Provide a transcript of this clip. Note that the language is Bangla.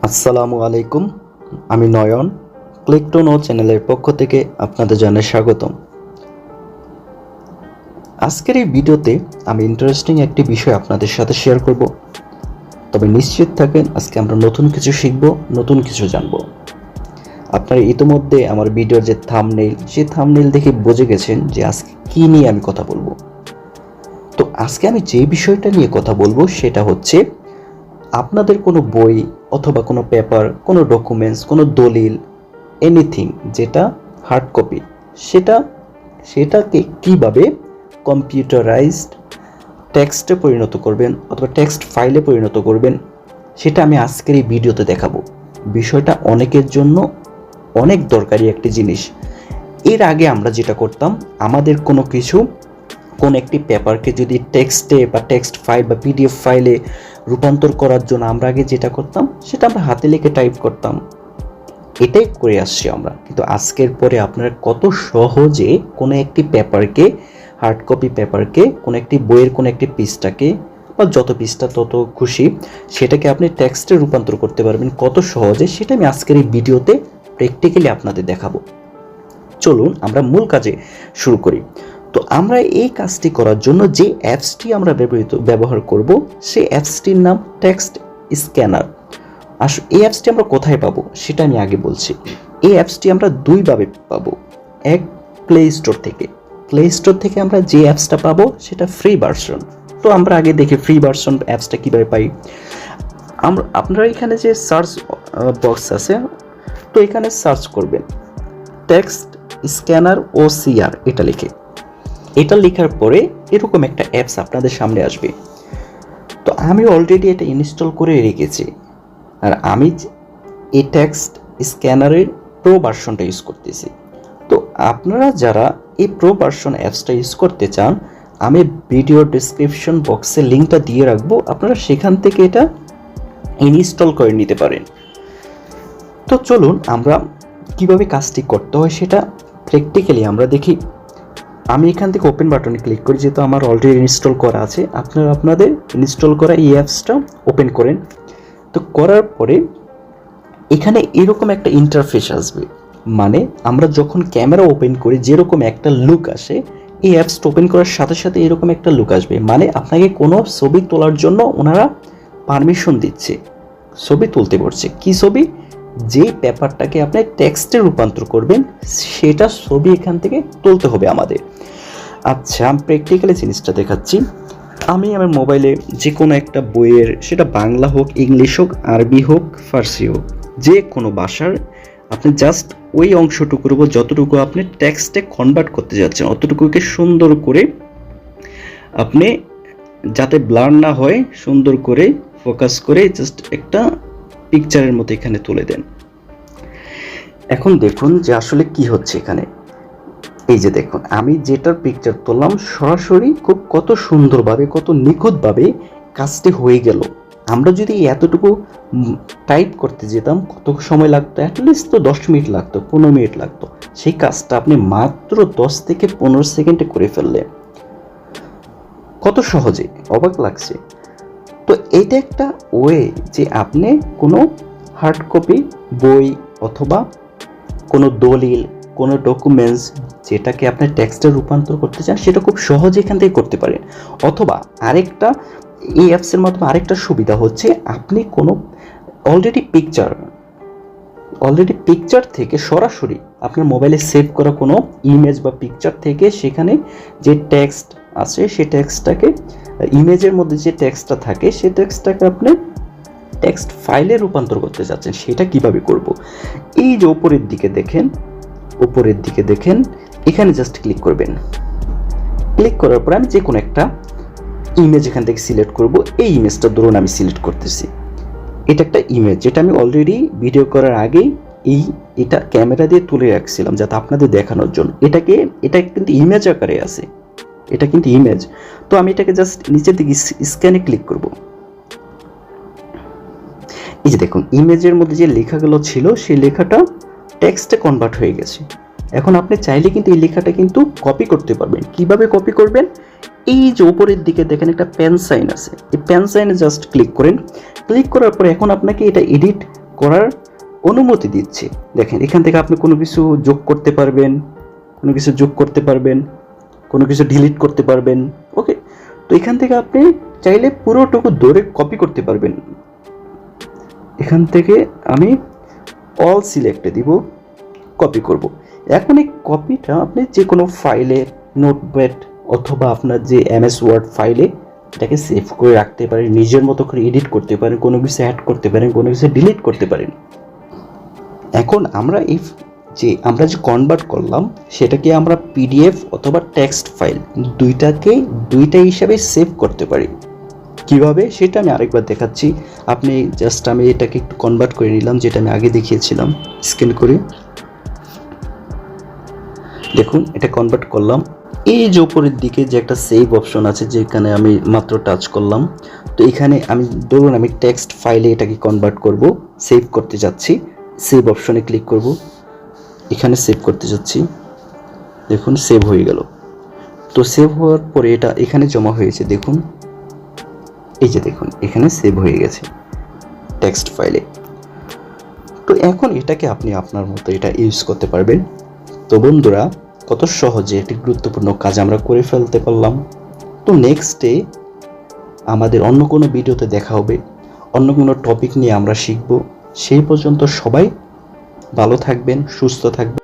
আসসালামু আলাইকুম, আমি নয়ন। ক্লিক টু নো চ্যানেলের পক্ষ থেকে আপনাদের জানাই স্বাগতম। আজকের এই ভিডিওতে আমি ইন্টারেস্টিং একটি বিষয় আপনাদের সাথে শেয়ার করব। তবে নিশ্চিত থাকেন, আজকে আমরা নতুন কিছু শিখব, নতুন কিছু জানব। আপনারা ইতিমধ্যে আমার ভিডিওর যে থাম্বনেইল, সেই থাম্বনেইল দেখে বুঝে গেছেন যে আজকে কী নিয়ে আমি কথা বলবো। তো আজকে আমি যে বিষয়টা নিয়ে কথা বলবো সেটা হচ্ছে আপনাদের কোনো বই অথবা কোনো পেপার, কোনো ডকুমেন্টস, কোনো দলিল, এনিথিং যেটা হার্ড কপি, সেটাকে কিভাবে কম্পিউটারাইজড টেক্সটে পরিণত করবেন অথবা টেক্সট ফাইলে পরিণত করবেন, সেটা আমি আজকের এই ভিডিওতে দেখাবো। বিষয়টা অনেকের জন্য অনেক দরকারি একটি জিনিস। এর আগে আমরা যেটা করতাম, আমাদের কোনো একটি পেপারকে যদি টেক্সটে বা টেক্সট ফাইল বা পিডিএফ ফাইলে রূপান্তর করার জন্য আমরা আগে যেটা করতাম সেটা আমরা হাতে লিখে টাইপ করতাম, এটাই করে আসছি আমরা। কিন্তু আজকের পরে আপনারা কত সহজে কোনো একটি পেপারকে, হার্ড কপি পেপারকে, কোনো একটি বইয়ের কোনো একটি পৃষ্ঠাকে বা যত পৃষ্ঠা তত খুশি সেটাকে আপনি টেক্সটে রূপান্তর করতে পারবেন কত সহজে, সেটা আমি আজকের এই ভিডিওতে প্র্যাকটিক্যালি আপনাদের দেখাবো। চলুন আমরা মূল কাজে শুরু করি। তো আমরা এই কাজটি করার জন্য যে অ্যাপসটি আমরা ব্যবহার করব, সেই অ্যাপসটির নাম টেক্সট স্ক্যানার। এই অ্যাপসটি আমরা কোথায় পাবো সেটা আমি আগে বলছি। এই অ্যাপসটি আমরা দুইভাবে পাবো। এক, প্লে স্টোর থেকে আমরা যে অ্যাপসটা পাবো সেটা ফ্রি ভার্সন। তো আমরা আগে দেখি ফ্রি ভার্সন অ্যাপসটা কীভাবে পাই। আপনারা এখানে যে সার্চ বক্স আছে, তো এখানে সার্চ করবেন টেক্সট স্ক্যানার OCR, এটা লেখার পরে এরকম একটা অ্যাপস আপনাদের সামনে আসবে। তো আমি অলরেডি এটা ইনস্টল করে রেখেছি, আর আমি এই টেক্সট স্ক্যানারের প্রো ভার্সনটা ইউজ করতেছি। তো আপনারা যারা এই প্রো ভার্সন অ্যাপসটা ইউজ করতে চান, আমি ভিডিও ডেসক্রিপশন বক্সে লিঙ্কটা দিয়ে রাখবো, আপনারা সেখান থেকে এটা ইনস্টল করে নিতে পারেন। তো চলুন আমরা কিভাবে কাজটি করতে হয় সেটা প্র্যাকটিক্যালি আমরা দেখি। আমি এখান থেকে ওপেন বাটনে ক্লিক করি, যেহেতু আমার অলরেডি ইনস্টল করা আছে। আপনারা আপনাদের ইনস্টল করা এই অ্যাপসটা ওপেন করেন। তো করার পরে এখানে এরকম একটা ইন্টারফেস আসবে, মানে আমরা যখন ক্যামেরা ওপেন করি যেরকম একটা লুক আসে, এই অ্যাপসটা ওপেন করার সাথে সাথে এরকম একটা লুক আসবে। মানে আপনাকে কোনো ছবি তোলার জন্য ওনারা পারমিশন দিচ্ছে, ছবি তুলতে বলছে। কি ছবি? যে পেপারটাকে আপনি টেক্সটে রূপান্তর করবেন সেটা ছবি এখান থেকে তুলতে হবে আমাদের। আচ্ছা, আমি প্র্যাকটিক্যালি জিনিসটা দেখাচ্ছি। আমি আমার মোবাইলে যে কোনো একটা বইয়ের, সেটা বাংলা হোক, ইংলিশ হোক, আরবি হোক, ফার্সি হোক, যে কোনো ভাষার আপনি জাস্ট ওই অংশটুকুর উপর যতটুকু আপনি টেক্সটে কনভার্ট করতে যাচ্ছেন অতটুকুকে সুন্দর করে আপনি, যাতে ব্লার না হয়, সুন্দর করে ফোকাস করে জাস্ট একটা পিকচারের মতো এখানে তুলে দেন। এখন দেখুন যে আসলে কি হচ্ছে এখানে। এই যে দেখুন, আমি যেটার পিকচার তুললাম সরাসরি খুব কত সুন্দরভাবে, কত নিখুঁতভাবে কাজটি হয়ে গেল। আমরা যদি এতটুকু টাইপ করতে যেতাম কত সময় লাগতো? অ্যাটলিস্ট তো 10 মিনিট লাগতো, 15 মিনিট লাগতো। সেই কাজটা আপনি মাত্র 10 থেকে 15 সেকেন্ডে করে ফেললেন। কত সহজে, অবাক লাগছে। তো এটা একটা ওয়ে যে আপনি কোনো হার্ড কপি বই অথবা কোনো দলিল, কোনো ডকুমেন্টস যেটাকে আপনি টেক্সটে রূপান্তর করতে চান সেটা খুব সহজে এখান থেকে করতে পারেন। অথবা আরেকটা, এই অ্যাপসের মাধ্যমে আরেকটা সুবিধা হচ্ছে, আপনি কোনো অলরেডি পিকচার থেকে সরাসরি আপনার মোবাইলে সেভ করা কোনো ইমেজ বা পিকচার থেকে সেখানে যে টেক্সট আছে সেই টেক্সটটাকে, ইমেজের মধ্যে যে টেক্সটটা থাকে সেই টেক্সটটাকে আপনি টেক্সট ফাইলে রূপান্তর করতে যাচ্ছেন। সেটা কিভাবে করব? এই যে উপরের দিকে দেখেন, এখানে জাস্ট ক্লিক করবেন। ক্লিক করার পর আমি যে কোনো একটা ইমেজ এখান থেকে সিলেক্ট করব। এই ইমেজটা ধরুন আমি সিলেক্ট করতেছি। এটা একটা ইমেজ যেটা আমি অলরেডি ভিডিও করার আগেই এটা ক্যামেরা দিয়ে তুলে রাখছিলাম যাতে আপনাদের দেখানোর জন্য। এটা কিন্তু ইমেজ আকারে আছে, এটা কিন্তু ইমেজ। তো আমি এটাকে জাস্ট নিচের দিকে স্ক্যানে ক্লিক করব। এই যে দেখুন, ইমেজের মধ্যে যে লেখাগুলো ছিল সেই লেখাটা টেক্সটে কনভার্ট হয়ে গেছে। এখন আপনি চাইলে কিন্তু এই লেখাটা কিন্তু কপি করতে পারবেন। কিভাবে কপি করবেন? এই যে উপরের দিকে দেখেন একটা পেন সাইন আছে, এই পেন সাইনে জাস্ট ক্লিক করেন। ক্লিক করার পরে এখন আপনাকে এটা এডিট করার অনুমতি দিচ্ছে। দেখেন এখান থেকে আপনি কোনো কিছু যোগ করতে পারবেন, কোনো কিছু ডিলিট করতে পারবেন। ওকে, তো এখান থেকে আপনি চাইলে পুরোটুকু ধরে কপি করতে পারবেন। এখান থেকে আমি অল সিলেক্টে দিব, কপি করব। এখন এই কপিটা আপনি যে কোনো ফাইলে, নোটপ্যাড অথবা আপনার যে MS ওয়ার্ড ফাইলে এটাকে সেভ করে রাখতে পারেন, নিজের মতো করে এডিট করতে পারেন, কোনো কিছু অ্যাড করতে পারেন, কোনো কিছু ডিলিট করতে পারেন। এখন আমরা যে কনভার্ট করলাম সেটাকে আমরা PDF অথবা টেক্সট ফাইল দুইটা হিসাবে সেভ করতে পারি। কিভাবে সেটা আমি আরেকবার দেখাচ্ছি। আমি এটাকে একটু কনভার্ট করে নিলাম, যেটা আমি আগে দেখিয়েছিলাম। স্ক্যান করে দেখুন এটা কনভার্ট করলাম। এই যে উপরের দিকে যে একটা সেভ অপশন আছে, যেখানে আমি মাত্র টাচ করলাম, তো এখানে আমি টেক্সট ফাইলে এটাকে কনভার্ট করব, সেভ করতে যাচ্ছি। সেভ অপশনে ক্লিক করব, এখানে সেভ করতে যাচ্ছি। দেখুন সেভ হয়ে গেল। তো সেভ হওয়ার পরে এটা এখানে জমা হয়েছে। দেখুন এই যে দেখুন এখানে সেভ হয়ে গেছে টেক্সট ফাইলে। তো এখন এটাকে আপনি আপনার মতো এটা ইউজ করতে পারবেন। তো বন্ধুরা, কত সহজে একটি গুরুত্বপূর্ণ কাজ আমরা করে ফেলতে পারলাম। তো নেক্সটে আমাদের অন্য কোনো ভিডিওতে দেখা হবে, অন্য কোনো টপিক নিয়ে আমরা শিখব। সেই পর্যন্ত সবাই ভালো থাকবেন, সুস্থ থাকবেন।